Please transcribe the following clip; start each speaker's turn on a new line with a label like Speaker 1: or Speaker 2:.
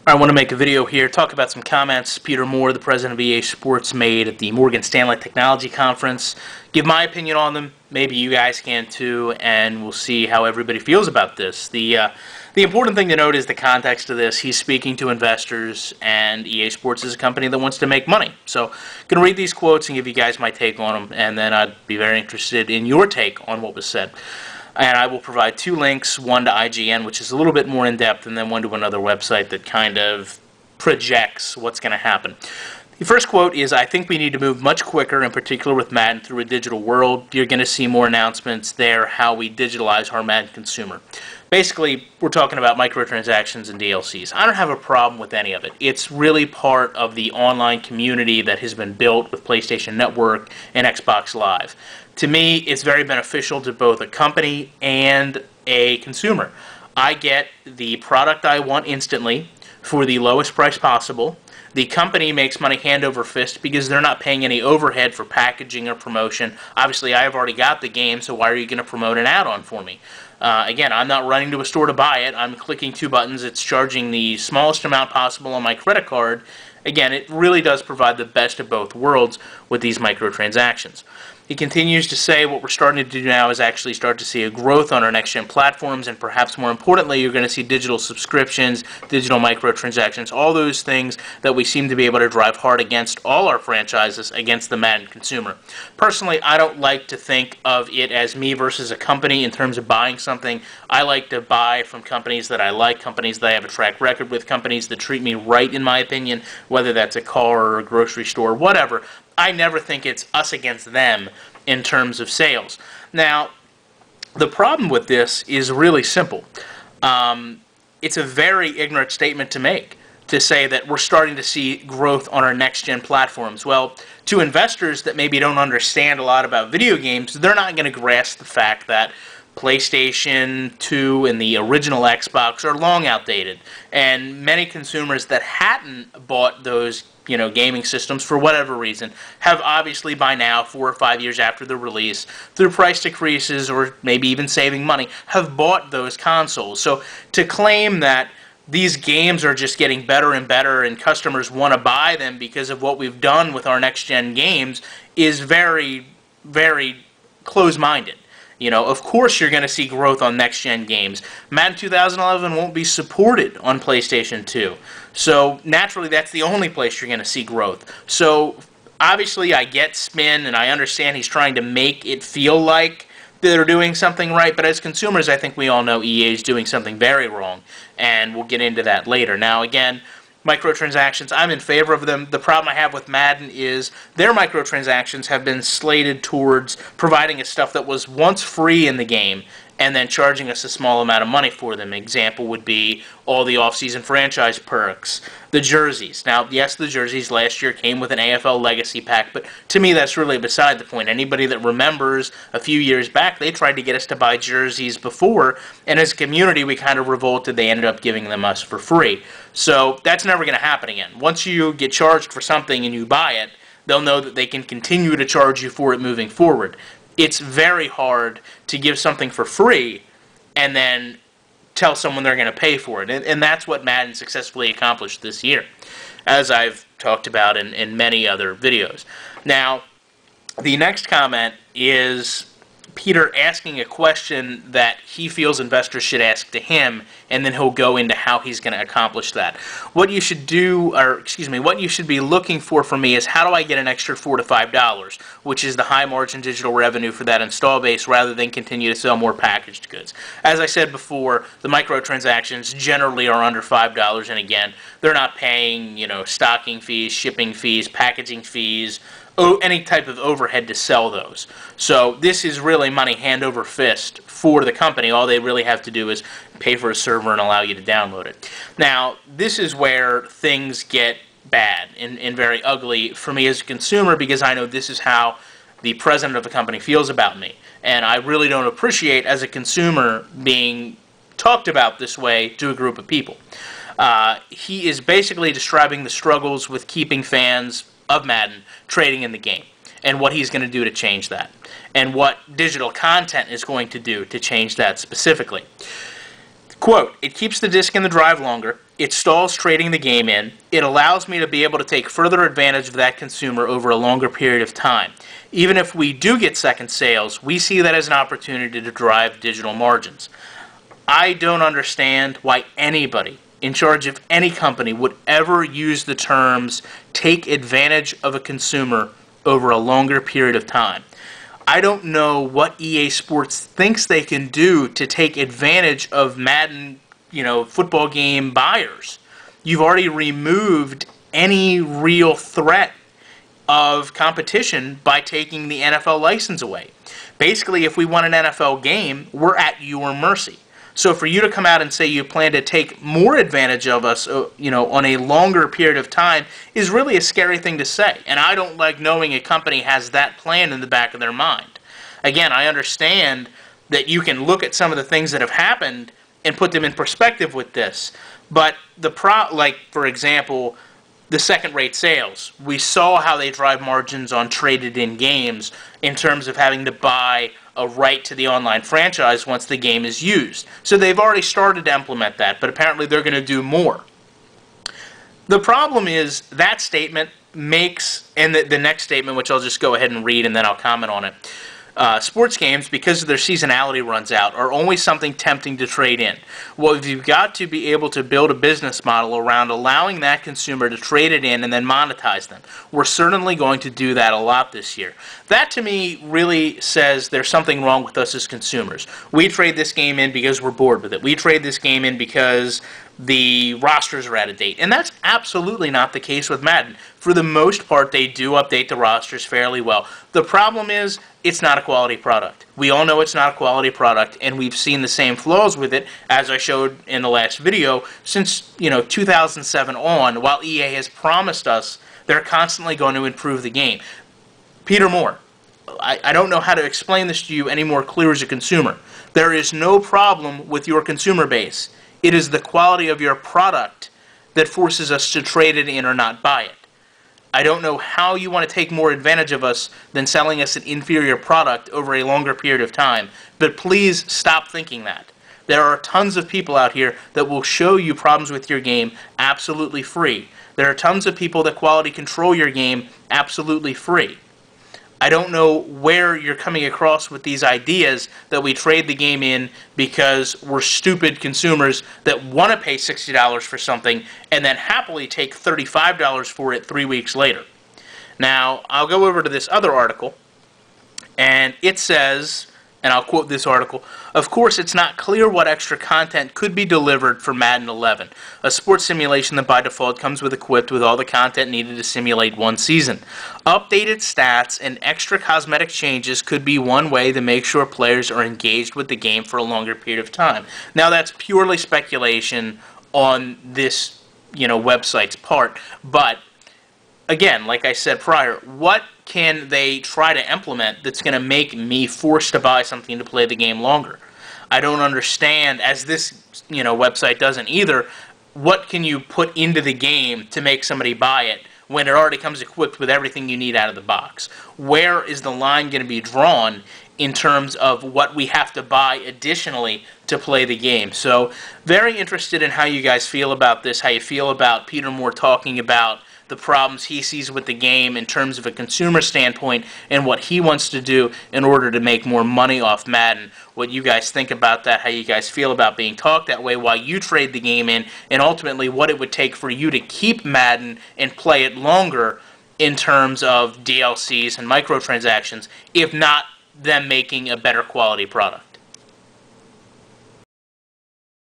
Speaker 1: I want to make a video here, talk about some comments Peter Moore, the president of EA Sports, made at the Morgan Stanley Technology Conference. Give my opinion on them. Maybe you guys can too, and we'll see how everybody feels about this. The important thing to note is the context of this. He's speaking to investors, and EA Sports is a company that wants to make money. So I'm going to read these quotes and give you guys my take on them, and then I'd be very interested in your take on what was said. And I will provide two links, one to IGN, which is a little bit more in-depth, and then one to another website that kind of projects what's going to happen. The first quote is, "I think we need to move much quicker, in particular with Madden, through a digital world. You're going to see more announcements there, how we digitalize our Madden consumer." Basically, we're talking about microtransactions and DLCs. I don't have a problem with any of it. It's really part of the online community that has been built with PlayStation Network and Xbox Live. To me, it's very beneficial to both a company and a consumer. I get the product I want instantly for the lowest price possible. The company makes money hand over fist because they're not paying any overhead for packaging or promotion. Obviously, I've already got the game, so why are you going to promote an add-on for me? Again, I'm not running to a store to buy it. I'm clicking two buttons. It's charging the smallest amount possible on my credit card. Again, it really does provide the best of both worlds with these microtransactions. He continues to say what we're starting to do now is actually start to see a growth on our next-gen platforms, and perhaps more importantly, you're going to see digital subscriptions, digital microtransactions, all those things that we seem to be able to drive hard against all our franchises, against the Madden consumer. Personally, I don't like to think of it as me versus a company in terms of buying something. I like to buy from companies that I like, companies that I have a track record with, companies that treat me right, in my opinion, whether that's a car or a grocery store, whatever. I never think it's us against them in terms of sales. Now, the problem with this is really simple. It's a very ignorant statement to make, to say that we're starting to see growth on our next-gen platforms. Well, to investors that maybe don't understand a lot about video games, they're not going to grasp the fact that PlayStation 2 and the original Xbox are long outdated, and many consumers that hadn't bought those gaming systems for whatever reason have obviously by now, 4 or 5 years after the release, through price decreases or maybe even saving money, have bought those consoles. So to claim that these games are just getting better and better and customers want to buy them because of what we've done with our next-gen games is very, very close-minded. Of course you're going to see growth on next-gen games. Madden 2011 won't be supported on PlayStation 2. So naturally that's the only place you're going to see growth. So obviously I get Spin and I understand he's trying to make it feel like they're doing something right, but as consumers I think we all know EA is doing something very wrong, and we'll get into that later. Now again, microtransactions, I'm in favor of them. The problem I have with Madden is their microtransactions have been slated towards providing us stuff that was once free in the game and then charging us a small amount of money for them. An example would be all the off-season franchise perks, the jerseys. Now, yes, the jerseys last year came with an AFL Legacy Pack, but to me that's really beside the point. Anybody that remembers a few years back, they tried to get us to buy jerseys before, and as a community we kind of revolted. They ended up giving them us for free. So that's never going to happen again. Once you get charged for something and you buy it, they'll know that they can continue to charge you for it moving forward. It's very hard to give something for free and then tell someone they're going to pay for it. And that's what Madden successfully accomplished this year, as I've talked about in many other videos. Now, the next comment is Peter asking a question that he feels investors should ask to him, and then he'll go into how he's going to accomplish that. What you should do, or excuse me, what you should be looking for from me is how do I get an extra $4 to $5, which is the high margin digital revenue for that install base, rather than continue to sell more packaged goods. As I said before, the microtransactions generally are under $5, and again, they're not paying, stocking fees, shipping fees, packaging fees, any type of overhead to sell those. So this is really money hand over fist for the company. All they really have to do is pay for a server and allow you to download it. Now, this is where things get bad and very ugly for me as a consumer, because I know this is how the president of the company feels about me. And I really don't appreciate, as a consumer, being talked about this way to a group of people. He is basically describing the struggles with keeping fans of Madden trading in the game, and what he's going to do to change that, and what digital content is going to do to change that specifically. Quote, "It keeps the disc in the drive longer, it stalls trading the game in, it allows me to be able to take further advantage of that consumer over a longer period of time. Even if we do get second sales, we see that as an opportunity to drive digital margins." I don't understand why anybody in charge of any company would ever use the terms take advantage of a consumer over a longer period of time. I don't know what EA Sports thinks they can do to take advantage of Madden, football game buyers. You've already removed any real threat of competition by taking the NFL license away. Basically, if we want an NFL game, we're at your mercy. So for you to come out and say you plan to take more advantage of us, on a longer period of time is really a scary thing to say. And I don't like knowing a company has that plan in the back of their mind. Again, I understand that you can look at some of the things that have happened and put them in perspective with this. But for example, the second-rate sales. We saw how they drive margins on traded-in games in terms of having to buy a right to the online franchise once the game is used. So they've already started to implement that, but apparently they're going to do more. The problem is that statement makes, and the next statement, which I'll just go ahead and read and then I'll comment on it. Sports games, because their seasonality runs out, are always something tempting to trade in. Well, you've got to be able to build a business model around allowing that consumer to trade it in and then monetize them. We're certainly going to do that a lot this year. That, to me, really says there's something wrong with us as consumers. We trade this game in because we're bored with it. We trade this game in because the rosters are out of date. And that's absolutely not the case with Madden. For the most part, they do update the rosters fairly well. The problem is, it's not a quality product. We all know it's not a quality product, and we've seen the same flaws with it, as I showed in the last video, since 2007 on. While EA has promised us they're constantly going to improve the game. Peter Moore, I don't know how to explain this to you any more clear as a consumer. There is no problem with your consumer base. It is the quality of your product that forces us to trade it in or not buy it. I don't know how you want to take more advantage of us than selling us an inferior product over a longer period of time, but please stop thinking that. There are tons of people out here that will show you problems with your game absolutely free. There are tons of people that quality control your game absolutely free. I don't know where you're coming across with these ideas that we trade the game in because we're stupid consumers that want to pay $60 for something and then happily take $35 for it 3 weeks later. Now, I'll go over to this other article, and it says, and I'll quote this article, "Of course, it's not clear what extra content could be delivered for Madden 11, a sports simulation that by default comes equipped with all the content needed to simulate one season. Updated stats and extra cosmetic changes could be one way to make sure players are engaged with the game for a longer period of time." Now, that's purely speculation on this, website's part, but again, like I said prior, what can they try to implement that's going to make me forced to buy something to play the game longer? I don't understand, as this website doesn't either, what can you put into the game to make somebody buy it when it already comes equipped with everything you need out of the box? Where is the line going to be drawn in terms of what we have to buy additionally to play the game? So, very interested in how you guys feel about this, how you feel about Peter Moore talking about the problems he sees with the game in terms of a consumer standpoint and what he wants to do in order to make more money off Madden. What you guys think about that, how you guys feel about being talked that way while you trade the game in, and ultimately what it would take for you to keep Madden and play it longer in terms of DLCs and microtransactions, if not them making a better quality product.